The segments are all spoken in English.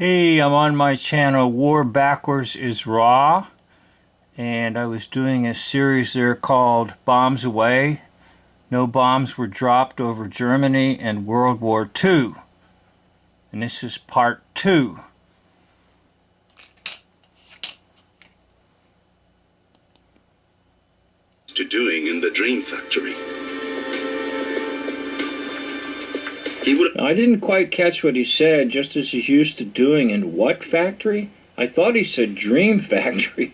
Hey, I'm on my channel War Backwards is Raw, and I was doing a series there called Bombs Away. No bombs were dropped over Germany and World War II. And this is part 2. To doing in the Dream Factory. I didn't quite catch what he said, just as he's used to doing in what factory? I thought he said Dream Factory.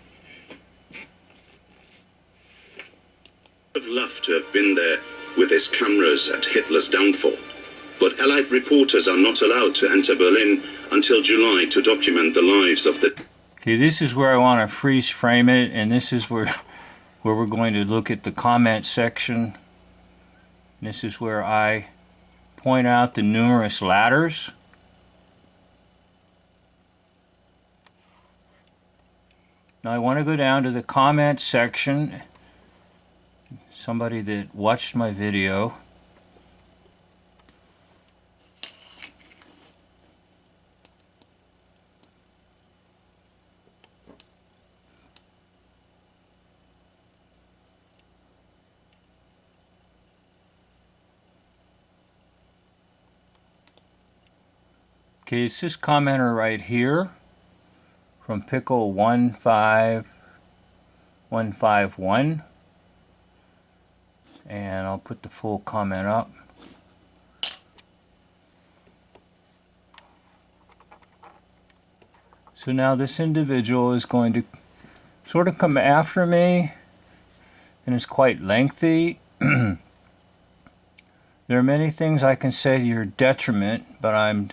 Have loved to have been there with his cameras at Hitler's downfall, but Allied reporters are not allowed to enter Berlin until July to document the lives of the... Okay, this is where I want to freeze frame it, and this is where we're going to look at the comment section. This is where I point out the numerous ladders. Now I want to go down to the comment section. Somebody that watched my video. Okay, it's this commenter right here from Pickle15151, and I'll put the full comment up. So now this individual is going to sort of come after me, and it's quite lengthy. There are many things I can say to your detriment, but I'm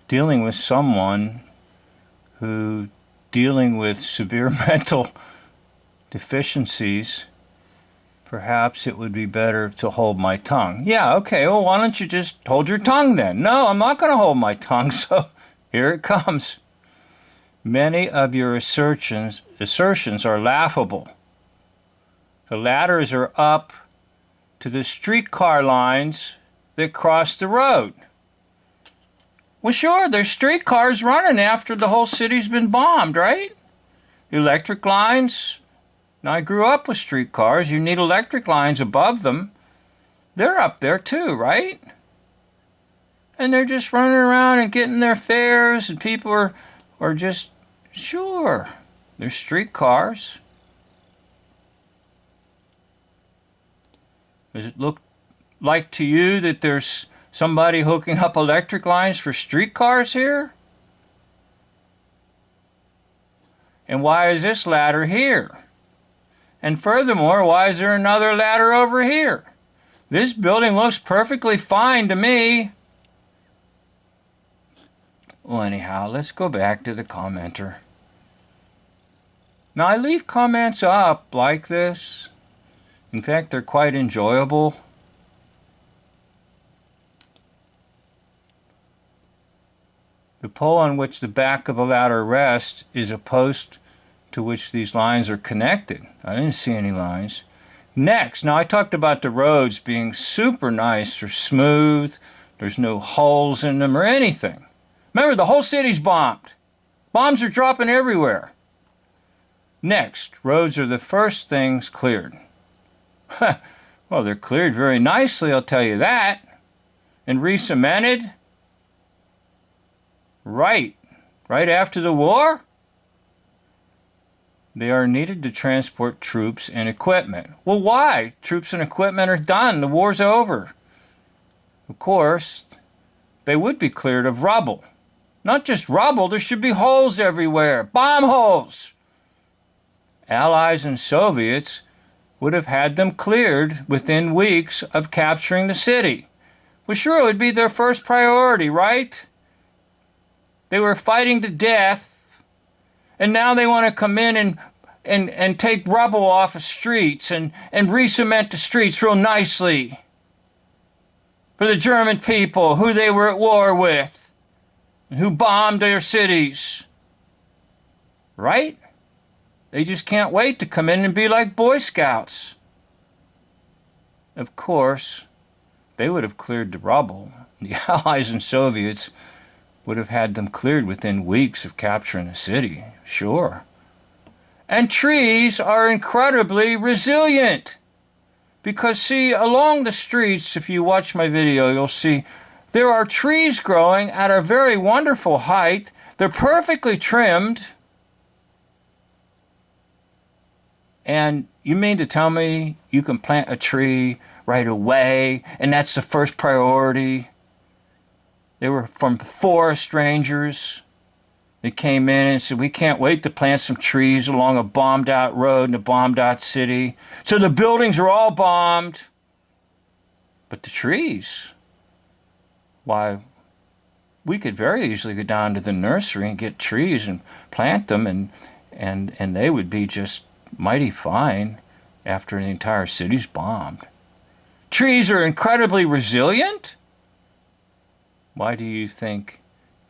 dealing with someone who dealing with severe mental deficiencies. Perhaps it would be better to hold my tongue. Yeah, okay, well, why don't you just hold your tongue then? No, I'm not going to hold my tongue, so here it comes. Many of your assertions are laughable. The ladders are up to the streetcar lines that cross the road. Well, sure, there's streetcars running after the whole city's been bombed, right? Electric lines. Now, I grew up with streetcars. You need electric lines above them. They're up there too, right? And they're just running around and getting their fares, and people are just, sure, there's streetcars. Does it look like to you that there's somebody hooking up electric lines for streetcars here? And why is this ladder here? And furthermore, why is there another ladder over here? This building looks perfectly fine to me. Well, anyhow, let's go back to the commenter. Now, I leave comments up like this. In fact, they're quite enjoyable. The pole on which the back of the ladder rests is a post to which these lines are connected. I didn't see any lines. Next, now I talked about the roads being super nice or smooth. There's no holes in them or anything. Remember, the whole city's bombed. Bombs are dropping everywhere. Next, roads are the first things cleared. Well, they're cleared very nicely, I'll tell you that. And re-cemented. Right after the war? They are needed to transport troops and equipment. Well, why? Troops and equipment are done. The war's over. Of course, they would be cleared of rubble. Not just rubble, there should be holes everywhere. Bomb holes! Allies and Soviets would have had them cleared within weeks of capturing the city. Well, sure, it would be their first priority, right? They were fighting to death, and now they want to come in and take rubble off of streets and re-cement the streets real nicely for the German people who they were at war with and who bombed their cities. Right? They just can't wait to come in and be like Boy Scouts. Of course, they would have cleared the rubble. The Allies and Soviets would have had them cleared within weeks of capturing the city, sure. And trees are incredibly resilient. Because, see, along the streets, if you watch my video, you'll see there are trees growing at a very wonderful height. They're perfectly trimmed. And you mean to tell me you can plant a tree right away, and that's the first priority? They were from forest rangers. They came in and said, we can't wait to plant some trees along a bombed-out road in a bombed-out city. So the buildings are all bombed. But the trees, why, we could very easily go down to the nursery and get trees and plant them, and they would be just mighty fine after the entire city's bombed. Trees are incredibly resilient? Why do you think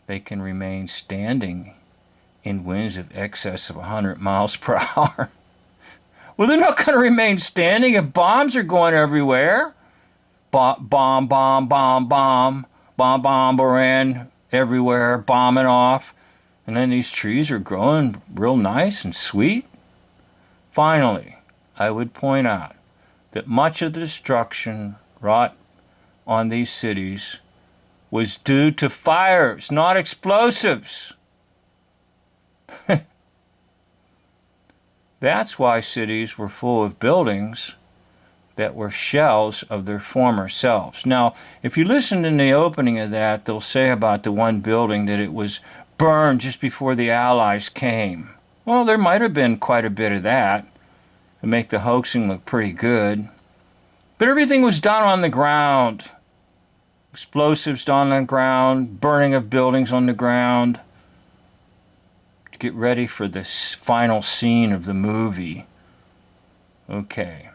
they can remain standing in winds of excess of 100 miles per hour? Well, they're not going to remain standing if bombs are going everywhere. Bomb, bomb, bomb, bomb, bomb, bomb, everywhere, bombing off. And then these trees are growing real nice and sweet. Finally, I would point out that much of the destruction wrought on these cities was due to fires, not explosives. That's why cities were full of buildings that were shells of their former selves. Now, if you listen in the opening of that, they'll say about the one building that it was burned just before the Allies came. Well, there might have been quite a bit of that to make the hoaxing look pretty good. But everything was done on the ground. Explosives done on the ground, burning of buildings on the ground, to get ready for this final scene of the movie. Okay.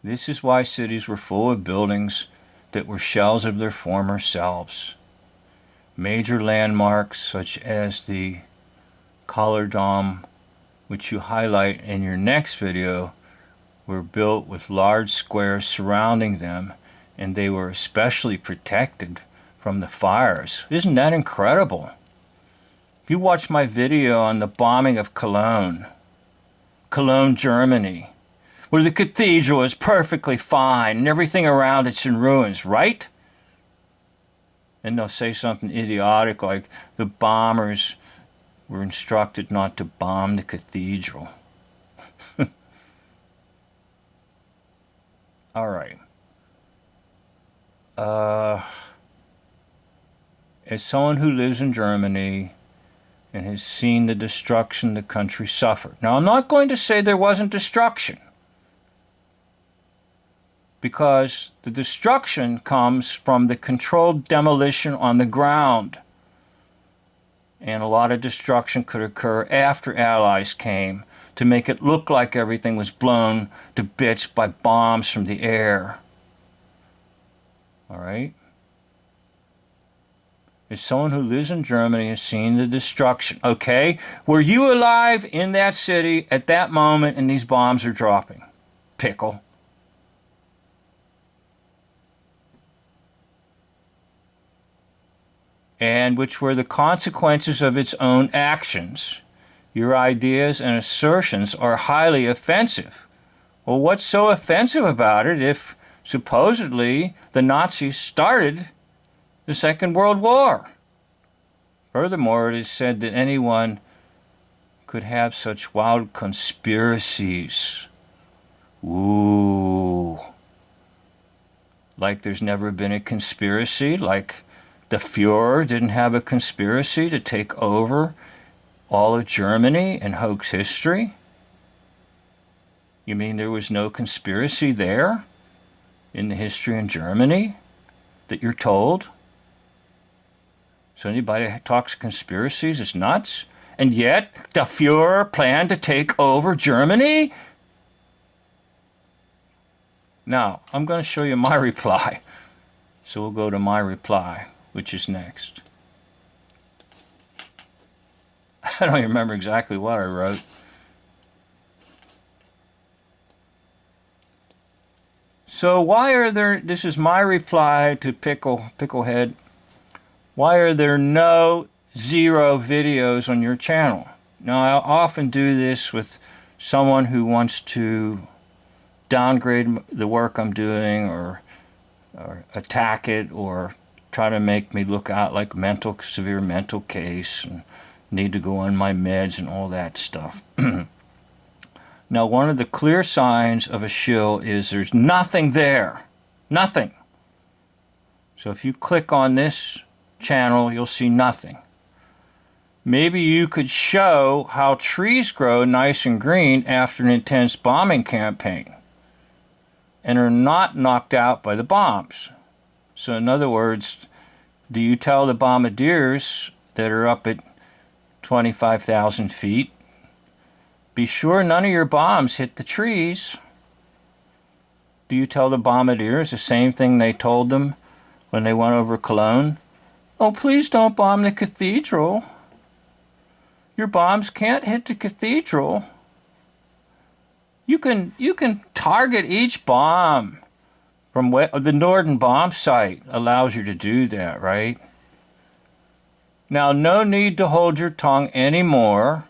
This is why cities were full of buildings that were shells of their former selves. Major landmarks such as the Color Dome, which you highlight in your next video, were built with large squares surrounding them, and they were especially protected from the fires. Isn't that incredible? If you watch my video on the bombing of Cologne, Germany, where the cathedral is perfectly fine and everything around it's in ruins, right? And they'll say something idiotic like the bombers were instructed not to bomb the cathedral. All right. As someone who lives in Germany and has seen the destruction the country suffered. Now, I'm not going to say there wasn't destruction, because the destruction comes from the controlled demolition on the ground. And a lot of destruction could occur after Allies came to make it look like everything was blown to bits by bombs from the air. All right? As someone who lives in Germany has seen the destruction, okay? Were you alive in that city at that moment and these bombs are dropping? Pickle. And which were the consequences of its own actions. Your ideas and assertions are highly offensive. Well, what's so offensive about it if supposedly the Nazis started the Second World War? Furthermore, it is said that anyone could have such wild conspiracies. Ooh. Like there's never been a conspiracy, like the Fuhrer didn't have a conspiracy to take over all of Germany and hoax history? You mean there was no conspiracy there in the history in Germany that you're told? So anybody that talks conspiracies is nuts? And yet the Fuhrer planned to take over Germany? Now, I'm going to show you my reply. So we'll go to my reply, which is next. I don't even remember exactly what I wrote. So why are there, this is my reply to Picklehead. Why are there no zero videos on your channel? Now, I often do this with someone who wants to downgrade the work I'm doing, or attack it, or try to make me look out like severe mental case and need to go on my meds and all that stuff. Now, one of the clear signs of a shill is there's nothing there. Nothing. So if you click on this channel, you'll see nothing. Maybe you could show how trees grow nice and green after an intense bombing campaign and are not knocked out by the bombs. So in other words, do you tell the bombardiers that are up at 25,000 feet, be sure none of your bombs hit the trees? Do you tell the bombardiers the same thing they told them when they went over Cologne? Oh, please don't bomb the cathedral. Your bombs can't hit the cathedral. You can target each bomb from the Norden bomb site allows you to do that, right? Now, no need to hold your tongue any more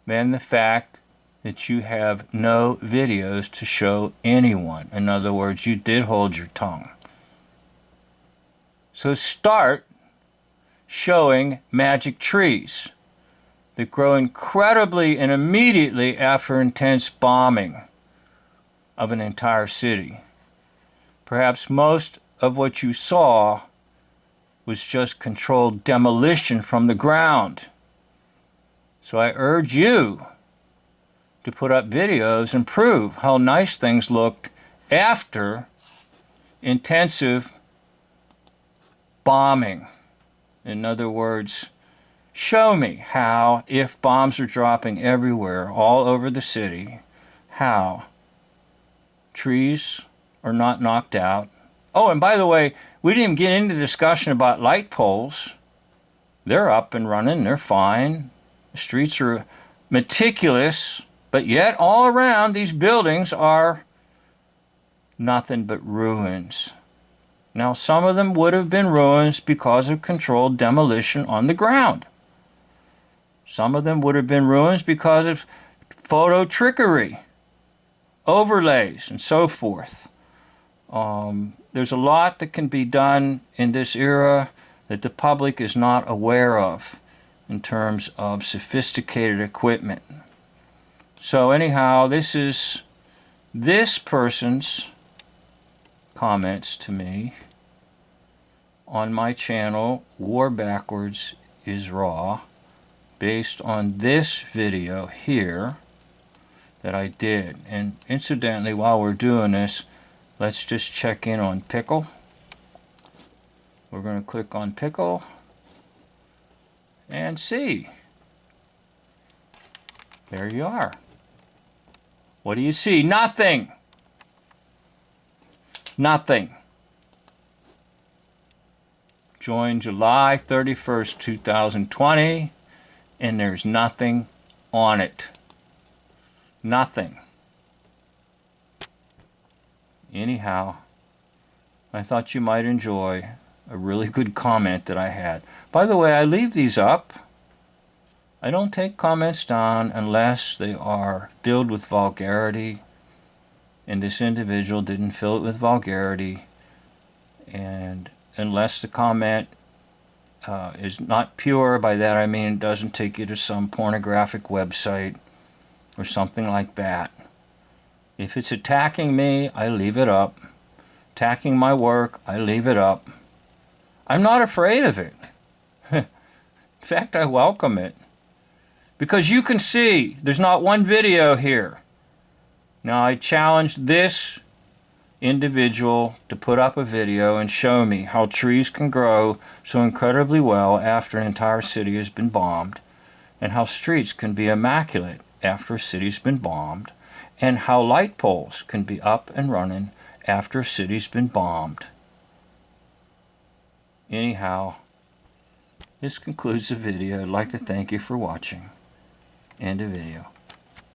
than the fact that you have no videos to show anyone. In other words, you did hold your tongue. So start showing magic trees that grow incredibly and immediately after intense bombing of an entire city. Perhaps most of what you saw was just controlled demolition from the ground. So I urge you to put up videos and prove how nice things looked after intensive bombing. In other words, show me how, if bombs are dropping everywhere, all over the city, how trees are not knocked out. Oh, and by the way, we didn't even get into discussion about light poles. They're up and running, they're fine. The streets are meticulous, but yet all around these buildings are nothing but ruins. Now, some of them would have been ruins because of controlled demolition on the ground. Some of them would have been ruins because of photo trickery, overlays, and so forth. There's a lot that can be done in this era that the public is not aware of in terms of sophisticated equipment. So anyhow, this is this person's comments to me on my channel, War Backwards is Raw, based on this video here that I did. And incidentally, while we're doing this, let's just check in on Pickle. We're going to click on Pickle and see. There you are. What do you see? Nothing. Nothing. Joined July 31st, 2020, and there's nothing on it. Nothing. Anyhow, I thought you might enjoy a really good comment that I had. By the way, I leave these up. I don't take comments down unless they are filled with vulgarity, and this individual didn't fill it with vulgarity, and unless the comment is not pure. By that I mean it doesn't take you to some pornographic website or something like that. If it's attacking me, I leave it up. Attacking my work, I leave it up. I'm not afraid of it. In fact, I welcome it. Because you can see, there's not one video here. Now, I challenged this individual to put up a video and show me how trees can grow so incredibly well after an entire city has been bombed, and how streets can be immaculate after a city's been bombed, and how light poles can be up and running after a city's been bombed. Anyhow, this concludes the video. I'd like to thank you for watching. End of video.